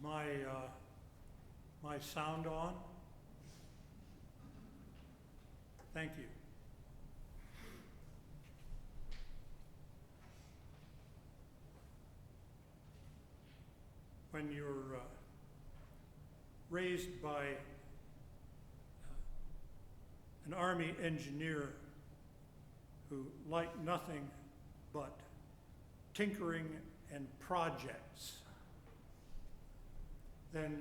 my sound on? Thank you. When you're raised by an Army engineer who liked nothing but tinkering and projects, then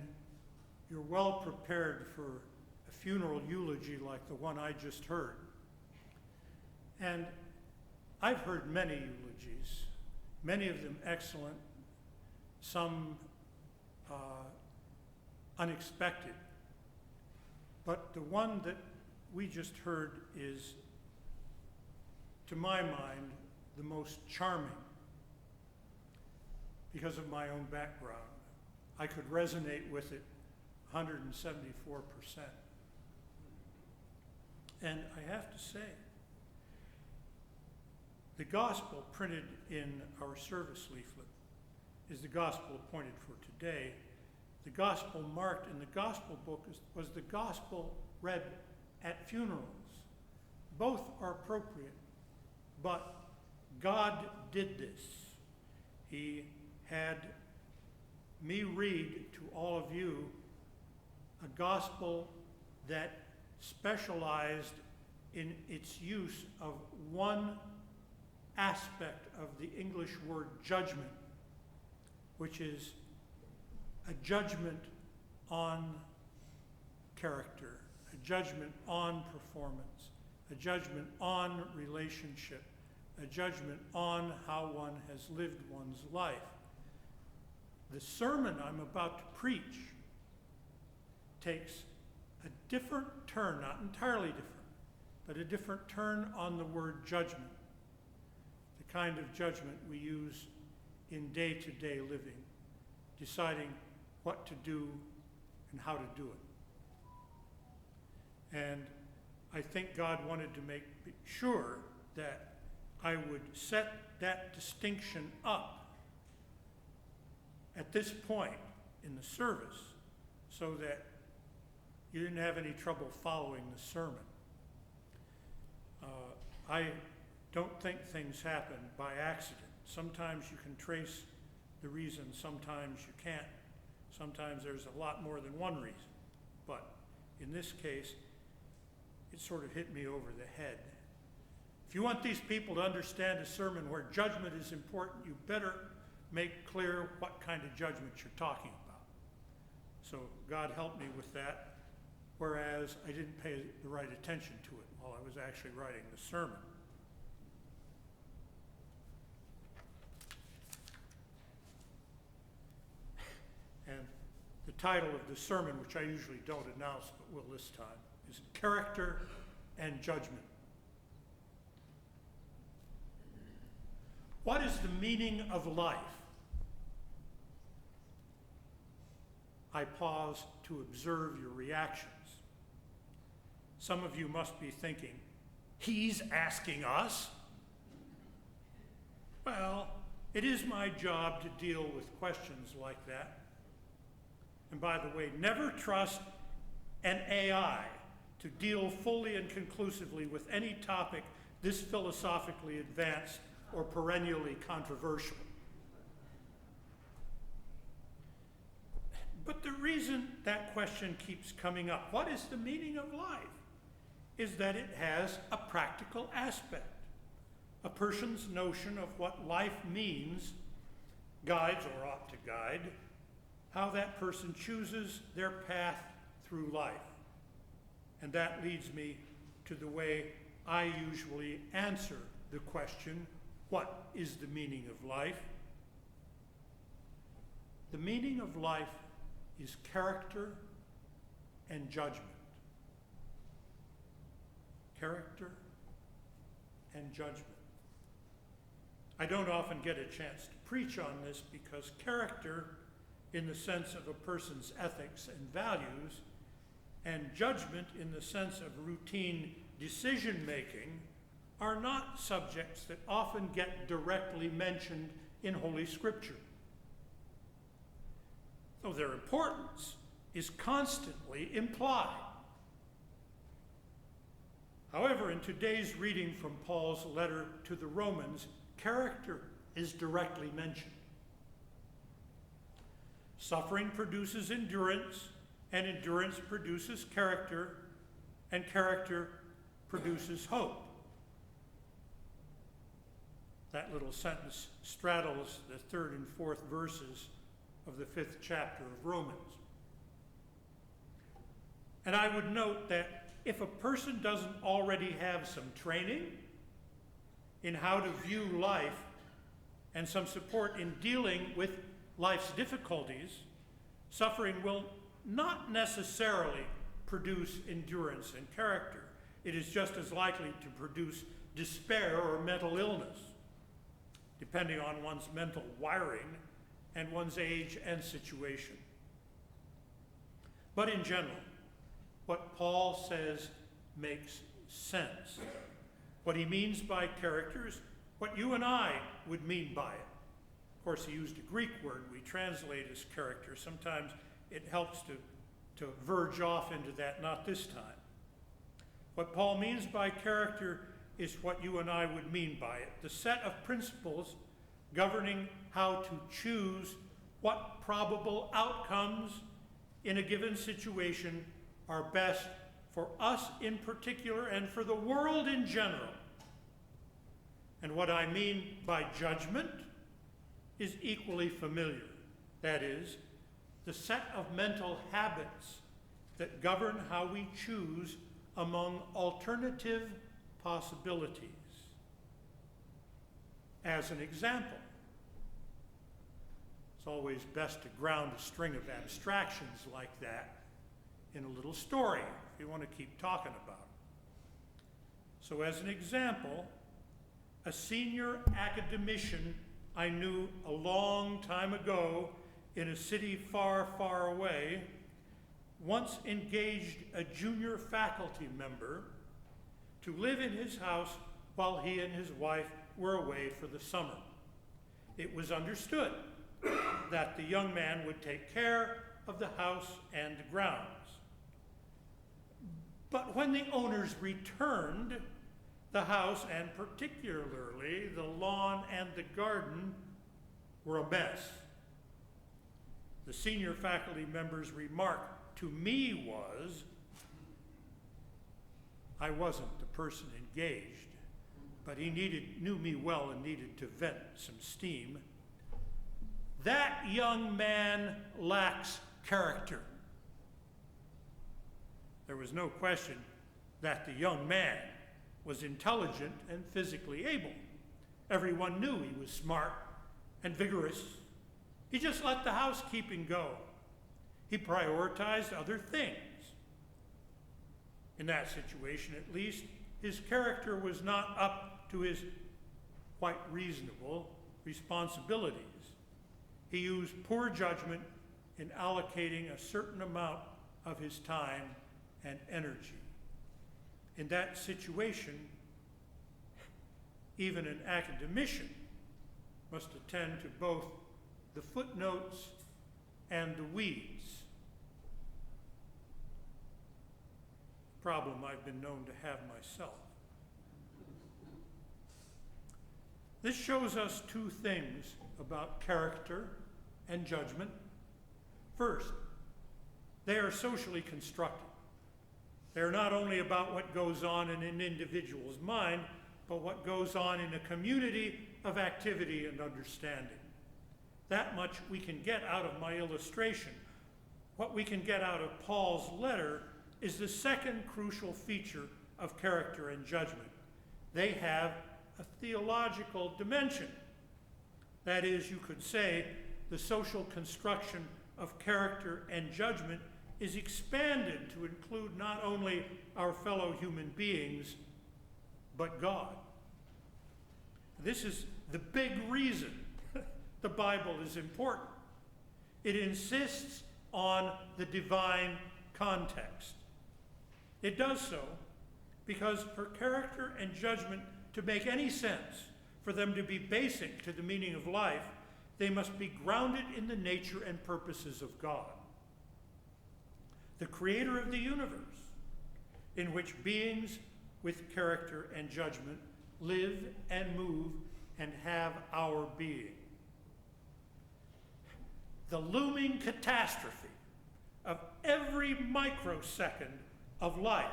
you're well prepared for a funeral eulogy like the one I just heard. And I've heard many eulogies, many of them excellent, some unexpected. But the one that we just heard is, to my mind, the most charming because of my own background. I could resonate with it 174%. And I have to say, the gospel printed in our service leaflet is the gospel appointed for today. The gospel marked in the gospel book was the gospel read at funerals. Both are appropriate, but God did this. He had me read to all of you a gospel that specialized in its use of one aspect of the English word judgment, which is a judgment on character, a judgment on performance, a judgment on relationship, a judgment on how one has lived one's life. The sermon I'm about to preach takes a different turn, not entirely different, but a different turn on the word judgment, the kind of judgment we use in day-to-day living, deciding what to do and how to do it. And I think God wanted to make sure that I would set that distinction up at this point in the service so that you didn't have any trouble following the sermon. I don't think things happen by accident. Sometimes you can trace the reason, sometimes you can't. Sometimes there's a lot more than one reason. But in this case, it sort of hit me over the head. If you want these people to understand a sermon where judgment is important, you better make clear what kind of judgment you're talking about. So God helped me with that, whereas I didn't pay the right attention to it while I was actually writing the sermon. And the title of the sermon, which I usually don't announce but will this time, is Character and Judgment. What is the meaning of life? I pause to observe your reactions. Some of you must be thinking, he's asking us? Well, it is my job to deal with questions like that. And by the way, never trust an AI to deal fully and conclusively with any topic this philosophically advanced or perennially controversial. But the reason that question keeps coming up, what is the meaning of life, is that it has a practical aspect. A person's notion of what life means guides, or ought to guide, how that person chooses their path through life. And that leads me to the way I usually answer the question, what is the meaning of life? The meaning of life is character and judgment. Character and judgment. I don't often get a chance to preach on this because character, in the sense of a person's ethics and values, and judgment in the sense of routine decision-making, are not subjects that often get directly mentioned in Holy Scripture. so their importance is constantly implied. However, in today's reading from Paul's letter to the Romans, character is directly mentioned. Suffering produces endurance, and endurance produces character, and character produces hope. That little sentence straddles the third and fourth verses of the 5th chapter of Romans. And I would note that if a person doesn't already have some training in how to view life and some support in dealing with life's difficulties, suffering will not necessarily produce endurance and character. It is just as likely to produce despair or mental illness, depending on one's mental wiring and one's age and situation. But in general, what Paul says makes sense. What he means by character is what you and I would mean by it. Of course, he used a Greek word we translate as character. Sometimes it helps to verge off into that, not this time. What Paul means by character is what you and I would mean by it. The set of principles governing how to choose what probable outcomes in a given situation are best for us in particular and for the world in general. And what I mean by judgment is equally familiar. That is, the set of mental habits that govern how we choose among alternative possibilities. As an example, it's always best to ground a string of abstractions like that in a little story if you want to keep talking about it. So as an example, a senior academician I knew a long time ago in a city far, far away once engaged a junior faculty member to live in his house while he and his wife were away for the summer. It was understood that the young man would take care of the house and the grounds. But when the owners returned, the house, and particularly the lawn and the garden, were a mess. The senior faculty member's remark to me was, I wasn't the person engaged, but he knew me well and needed to vent some steam. That young man lacks character. There was no question that the young man was intelligent and physically able. Everyone knew he was smart and vigorous. He just let the housekeeping go. He prioritized other things. In that situation, at least, his character was not up to his quite reasonable responsibilities. He used poor judgment in allocating a certain amount of his time and energy. In that situation, even an academician must attend to both the footnotes and the weeds. Problem I've been known to have myself. This shows us two things about character and judgment. First, they are socially constructed. They're not only about what goes on in an individual's mind, but what goes on in a community of activity and understanding. That much we can get out of my illustration. What we can get out of Paul's letter is the second crucial feature of character and judgment. They have a theological dimension. That is, you could say, the social construction of character and judgment is expanded to include not only our fellow human beings, but God. This is the big reason the Bible is important. It insists on the divine context. It does so because for character and judgment to make any sense, for them to be basic to the meaning of life, they must be grounded in the nature and purposes of God, the creator of the universe, in which beings with character and judgment live and move and have our being. The looming catastrophe of every microsecond of life.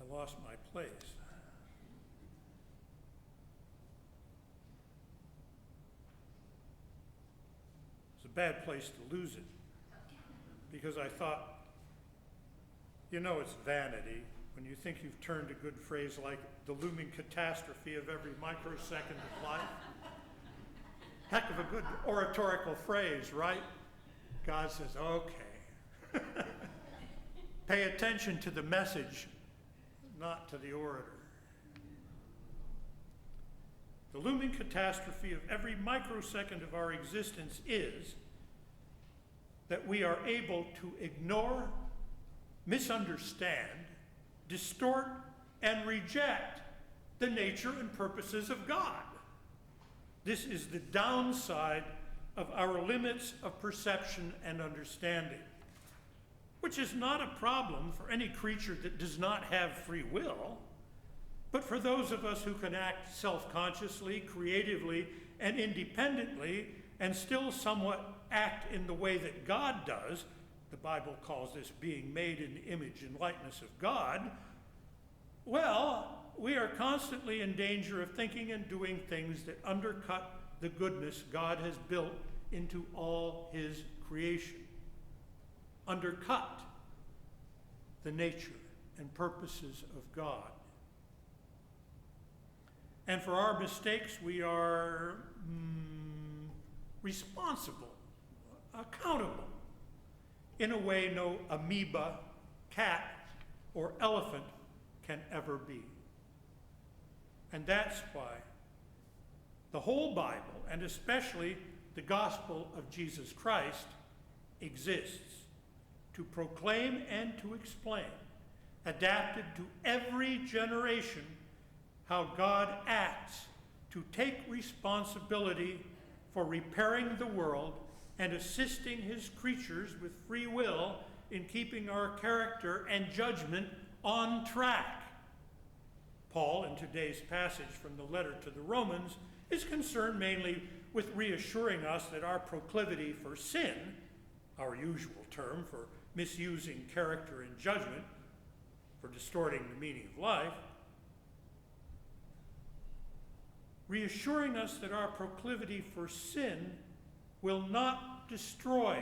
I lost my place. It's a bad place to lose it, because I thought, it's vanity when you think you've turned a good phrase like the looming catastrophe of every microsecond of life. Heck of a good oratorical phrase, right? God says, okay. Pay attention to the message, not to the orator. The looming catastrophe of every microsecond of our existence is that we are able to ignore, misunderstand, distort, and reject the nature and purposes of God. This is the downside of our limits of perception and understanding, which is not a problem for any creature that does not have free will, but for those of us who can act self-consciously, creatively, and independently, and still somewhat act in the way that God does. The Bible calls this being made in the image and likeness of God. Well, we are constantly in danger of thinking and doing things that undercut the goodness God has built into all his creation, undercut the nature and purposes of God. And for our mistakes, we are responsible, accountable, in a way no amoeba, cat, or elephant can ever be. And that's why the whole Bible, and especially the gospel of Jesus Christ, exists to proclaim and to explain, adapted to every generation, how God acts to take responsibility for repairing the world and assisting his creatures with free will in keeping our character and judgment on track. Paul, in today's passage from the letter to the Romans, is concerned mainly with reassuring us that our proclivity for sin, our usual term for misusing character and judgment, for distorting the meaning of life, reassuring us that our proclivity for sin will not destroy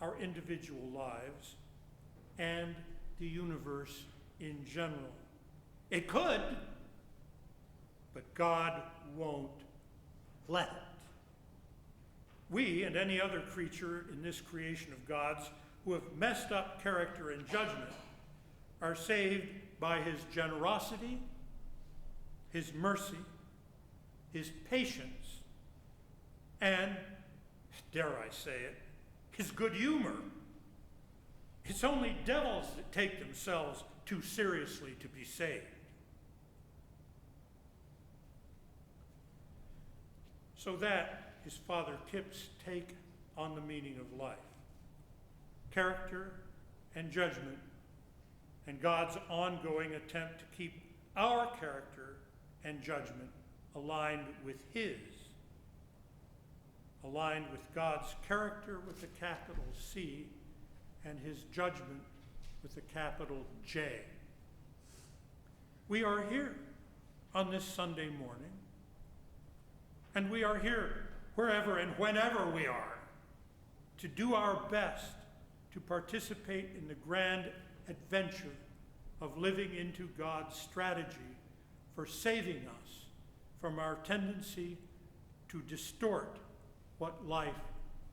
our individual lives and the universe in general. It could, but God won't let it. We and any other creature in this creation of God's who have messed up character and judgment are saved by his generosity, his mercy, his patience, and, dare I say it, his good humor. It's only devils that take themselves too seriously to be saved. So that is Father Kip's take on the meaning of life. Character and judgment, and God's ongoing attempt to keep our character and judgment aligned with his, aligned with God's character with a capital C and his judgment with a capital J. We are here on this Sunday morning, and we are here wherever and whenever we are to do our best to participate in the grand adventure of living into God's strategy for saving us from our tendency to distort what life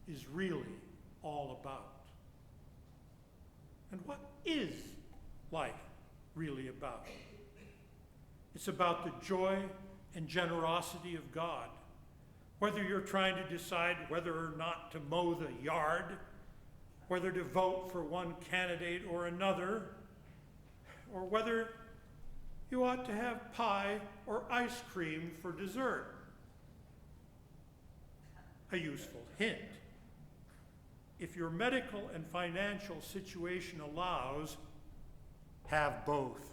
is really all about. And what is life really about? It's about the joy and generosity of God. Whether you're trying to decide whether or not to mow the yard, whether to vote for one candidate or another, or whether you ought to have pie or ice cream for dessert. A useful hint. If your medical and financial situation allows, have both.